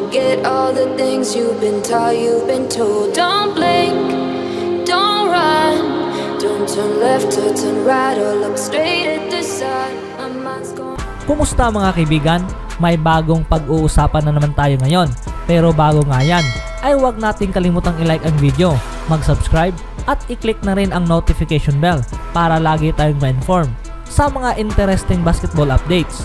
forget all the things you've been taught, you've been told. Don't blink, don't run, don't turn left or turn right or look straight at the sun. My mind's gone. Kumusta mga kaibigan? May bagong pag-uusapan na naman tayo ngayon. Pero bago nga yan, ay huwag nating kalimutang i-like ang video, mag-subscribe at i-click na rin ang notification bell para lagi tayong ma-inform sa mga interesting basketball updates.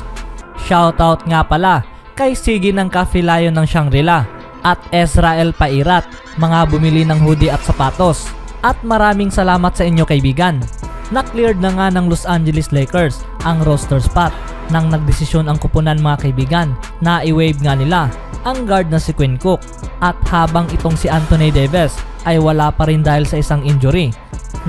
Shoutout nga pala kay Sige ng Cafe Lion ng Shangri-La at Ezrael Pairat, mga bumili ng hoodie at sapatos. At maraming salamat sa inyo kaibigan. Na-cleared na nga ng Los Angeles Lakers ang roster spot nang nagdesisyon ang kupunan mga kaibigan na i-waive nga nila ang guard na si Quinn Cook. At habang itong si Anthony Davis ay wala pa rin dahil sa isang injury,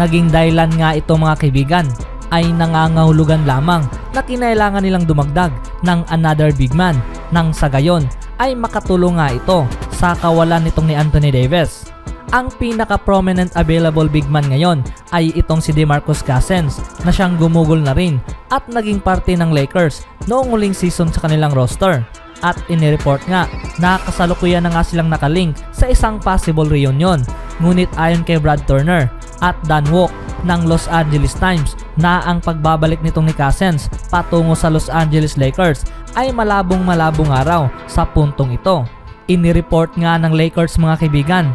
naging dahilan nga ito mga kaibigan ay nangangahulugan lamang na kinailangan nilang dumagdag ng another big man nang sa gayon ay makatulong nga ito sa kawalan nitong ni Anthony Davis. Ang pinaka-prominent available big man ngayon ay itong si DeMarcus Cousins na siyang gumugol na rin at naging parte ng Lakers noong huling season sa kanilang roster. At inireport nga na kasalukuyan na nga silang nakalink sa isang possible reunion. Ngunit ayon kay Brad Turner at Dan Wook ng Los Angeles Times na ang pagbabalik nitong ni Cousins patungo sa Los Angeles Lakers ay malabong araw sa puntong ito. Inireport nga ng Lakers mga kaibigan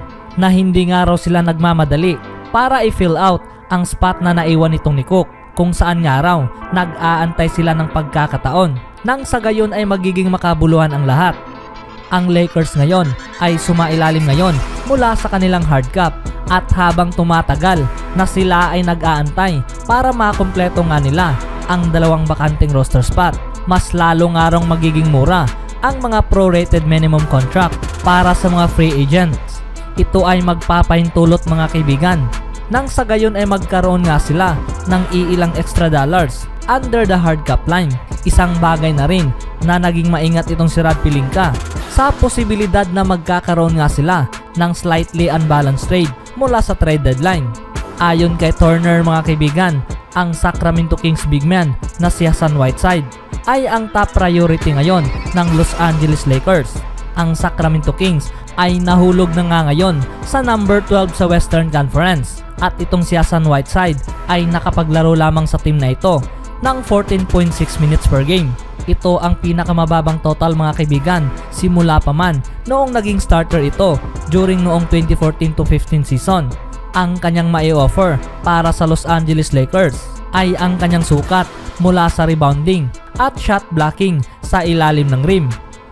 na hindi nga raw sila nagmamadali para i-fill out ang spot na naiwan nitong ni Cook, kung saan nga raw nag-aantay sila ng pagkakataon nang sa gayon ay magiging makabuluhan ang lahat. Ang Lakers ngayon ay sumailalim ngayon mula sa kanilang hard cap at habang tumatagal na sila ay nag-aantay para makumpleto nga nila ang dalawang bakanting roster spot, mas lalo nga raw magiging mura ang mga prorated minimum contract para sa mga free agents. Ito ay magpapahintulot mga kaibigan nang sa gayon ay magkaroon nga sila ng iilang extra dollars under the hard cap line. Isang bagay na rin na naging maingat itong si Rob Pelinka sa posibilidad na magkakaroon nga sila ng slightly unbalanced trade mula sa trade deadline. Ayon kay Turner mga kaibigan, ang Sacramento Kings big man na si Hassan Whiteside ay ang top priority ngayon ng Los Angeles Lakers. Ang Sacramento Kings ay nahulog na nga ngayon sa number 12 sa Western Conference at itong si Hassan Whiteside ay nakapaglaro lamang sa team na ito ng 14.6 minutes per game. Ito ang pinakamababang total mga kaibigan simula pa man noong naging starter ito during noong 2014-15 season. Ang kanyang mai-offer para sa Los Angeles Lakers ay ang kanyang sukat mula sa rebounding at shot blocking sa ilalim ng rim.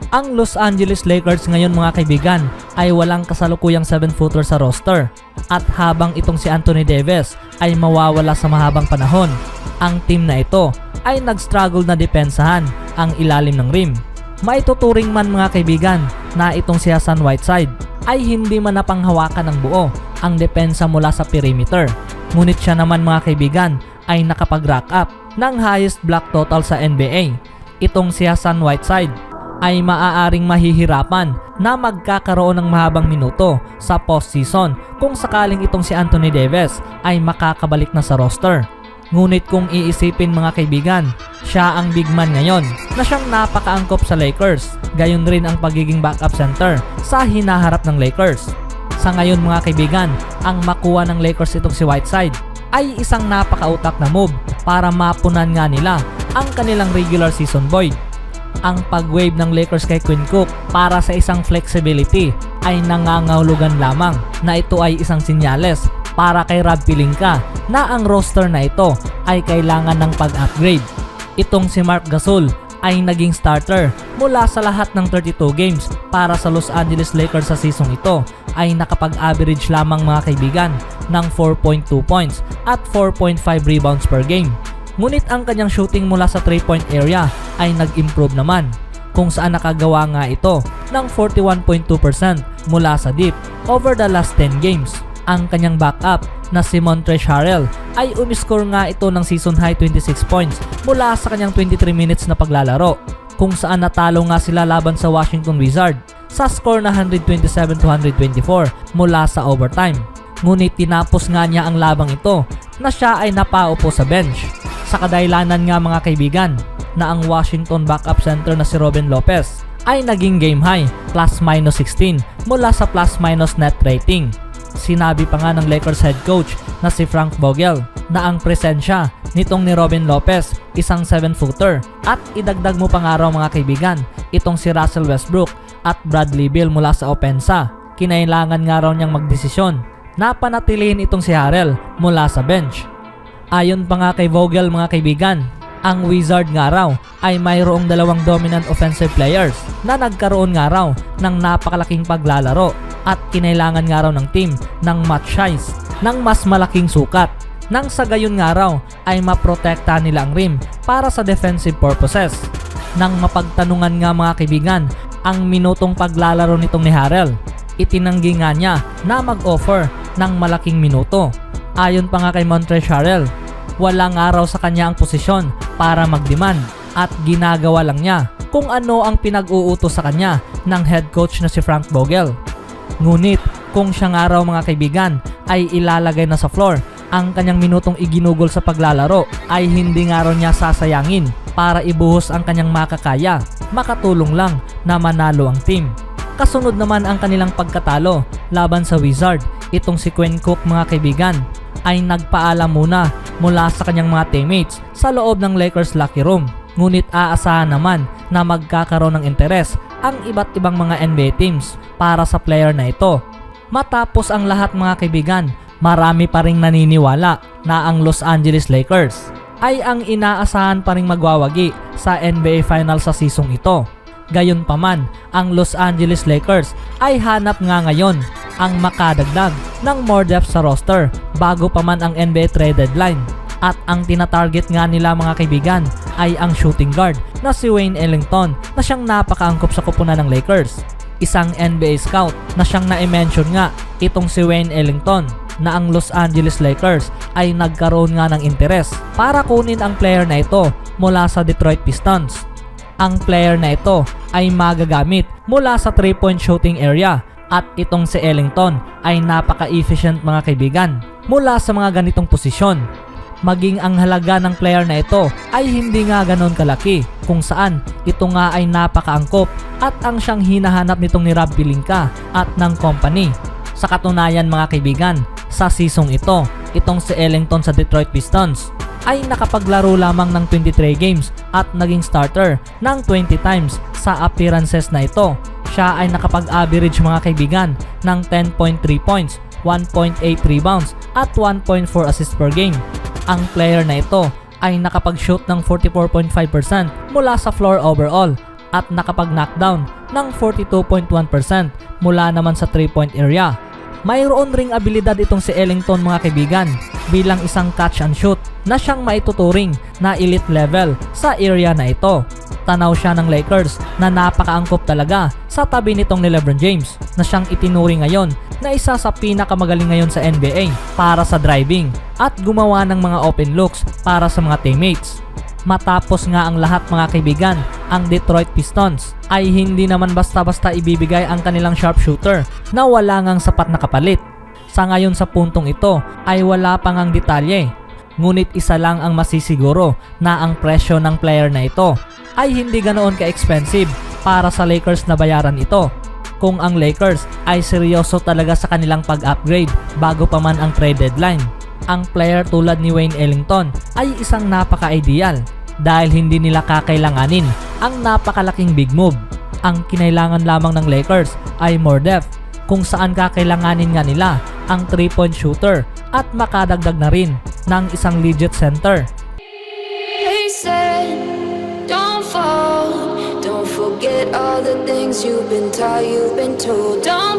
Ang Los Angeles Lakers ngayon mga kaibigan ay walang kasalukuyang 7-footer sa roster at habang itong si Anthony Davis ay mawawala sa mahabang panahon, ang team na ito ay nag-struggle na depensahan ang ilalim ng rim. Maituturing man mga kaibigan na itong si Hassan Whiteside ay hindi man napanghawakan ng buo ang depensa mula sa perimeter. Ngunit siya naman mga kaibigan ay nakapag-rack up ng highest block total sa NBA. Itong si Hassan Whiteside ay maaaring mahihirapan na magkakaroon ng mahabang minuto sa postseason kung sakaling itong si Anthony Davis ay makakabalik na sa roster. Ngunit kung iisipin mga kaibigan, siya ang big man ngayon na siyang napakaangkop sa Lakers, gayon rin ang pagiging backup center sa hinaharap ng Lakers. Sa ngayon mga kaibigan, ang makuha ng Lakers itong si Whiteside ay isang napakautak na move para mapunan nga nila ang kanilang regular season void. Ang pag-waive ng Lakers kay Quinn Cook para sa isang flexibility ay nangangahulugan lamang na ito ay isang sinyales para kay Rob Pelinka na ang roster na ito ay kailangan ng pag-upgrade. Itong si Marc Gasol ay naging starter mula sa lahat ng 32 games para sa Los Angeles Lakers sa season ito ay nakapag-average lamang mga kaibigan ng 4.2 points at 4.5 rebounds per game. Ngunit ang kanyang shooting mula sa 3-point area ay nag-improve naman, kung saan nakagawa nga ito ng 41.2% mula sa deep over the last 10 games. Ang kanyang backup na si Montrezl Harrell ay umiscore nga ito ng season high 26 points mula sa kanyang 23 minutes na paglalaro, kung saan natalo nga sila laban sa Washington Wizards sa score na 127-124 mula sa overtime. Ngunit tinapos nga niya ang labang ito na siya ay napaupo sa bench. Sa kadahilanan nga mga kaibigan na ang Washington backup center na si Robin Lopez ay naging game high plus-minus 16 mula sa plus-minus net rating. Sinabi pa nga ng Lakers head coach na si Frank Vogel na ang presensya nitong ni Robin Lopez, isang 7-footer, at idagdag mo pa nga raw mga kaibigan, itong si Russell Westbrook at Bradley Beal mula sa opensa. Kinailangan nga raw niyang magdesisyon na panatilihin itong si Harrell mula sa bench. Ayon pa nga kay Vogel mga kaibigan, ang Wizard nga raw ay mayroong dalawang dominant offensive players na nagkaroon nga raw ng napakalaking paglalaro at kinailangan nga raw ng team ng match size ng mas malaking sukat nang sa gayon nga raw ay maprotekta nila ang rim para sa defensive purposes. Nang mapagtanungan nga mga kaibigan ang minutong paglalaro nitong ni Harrell, itinanggi nga niya na mag-offer ng malaking minuto. Ayon pa nga kay Montrezl Harrell, wala nga raw sa kanya ang posisyon para mag-demand at ginagawa lang niya kung ano ang pinag-uutos sa kanya ng head coach na si Frank Vogel. Ngunit kung siya nga raw mga kaibigan ay ilalagay na sa floor, ang kanyang minutong iginugol sa paglalaro ay hindi nga raw niya sasayangin para ibuhos ang kanyang makakaya, makatulong lang na manalo ang team. Kasunod naman ang kanilang pagkatalo laban sa Wizard, itong si Quinn Cook mga kaibigan ay nagpaalam muna mula sa kanyang mga teammates sa loob ng Lakers locker room. Ngunit aasahan naman na magkakaroon ng interes ang iba't ibang mga NBA teams para sa player na ito. Matapos ang lahat mga kaibigan, marami pa ring naniniwala na ang Los Angeles Lakers ay ang inaasahan pa ring magwawagi sa NBA Finals sa season ito. Gayunpaman, ang Los Angeles Lakers ay hanap nga ngayon ang makadagdag ng more depth sa roster bago pa man ang NBA trade deadline. At ang tinatarget nga nila mga kaibigan ay ang shooting guard na si Wayne Ellington na siyang napakaangkop sa kupunan ng Lakers. Isang NBA scout na siyang na-mention nga itong si Wayne Ellington na ang Los Angeles Lakers ay nagkaroon nga ng interes para kunin ang player na ito mula sa Detroit Pistons. Ang player na ito ay magagamit mula sa 3-point shooting area at itong si Ellington ay napaka-efficient mga kaibigan mula sa mga ganitong posisyon. Maging ang halaga ng player na ito ay hindi nga ganon kalaki, kung saan ito nga ay napakaangkop at ang siyang hinahanap nitong ni Rob Pelinka at ng company. Sa katunayan mga kaibigan, sa season ito, itong si Ellington sa Detroit Pistons ay nakapaglaro lamang ng 23 games at naging starter ng 20 times sa appearances na ito. Siya ay nakapag-average mga kaibigan ng 10.3 points, 1.8 rebounds at 1.4 assists per game. Ang player na ito ay nakapag-shoot ng 44.5% mula sa floor overall at nakapag-knockdown ng 42.1% mula naman sa 3-point area. Mayroon ring abilidad itong si Ellington mga kaibigan bilang isang catch and shoot na siyang maituturing na elite level sa area na ito. Tanaw siya ng Lakers na napakaangkop talaga sa tabi nitong ni LeBron James na siyang itinuring ngayon na isa sa pinakamagaling ngayon sa NBA para sa driving at gumawa ng mga open looks para sa mga teammates. Matapos nga ang lahat mga kaibigan, ang Detroit Pistons ay hindi naman basta-basta ibibigay ang kanilang sharpshooter na wala ngang sapat na kapalit. Sa ngayon sa puntong ito ay wala pa ngang detalye. Ngunit isa lang ang masisiguro na ang presyo ng player na ito ay hindi ganoon ka-expensive para sa Lakers na bayaran ito. Kung ang Lakers ay seryoso talaga sa kanilang pag-upgrade bago pa man ang trade deadline, ang player tulad ni Wayne Ellington ay isang napaka-ideal dahil hindi nila kakailanganin ang napakalaking big move. Ang kinailangan lamang ng Lakers ay more depth kung saan kakailanganin nga nila ang 3-point shooter at makadagdag na rin ng isang legit center. They said, don't fall, don't forget all the things you've been taught, you've been told. Don't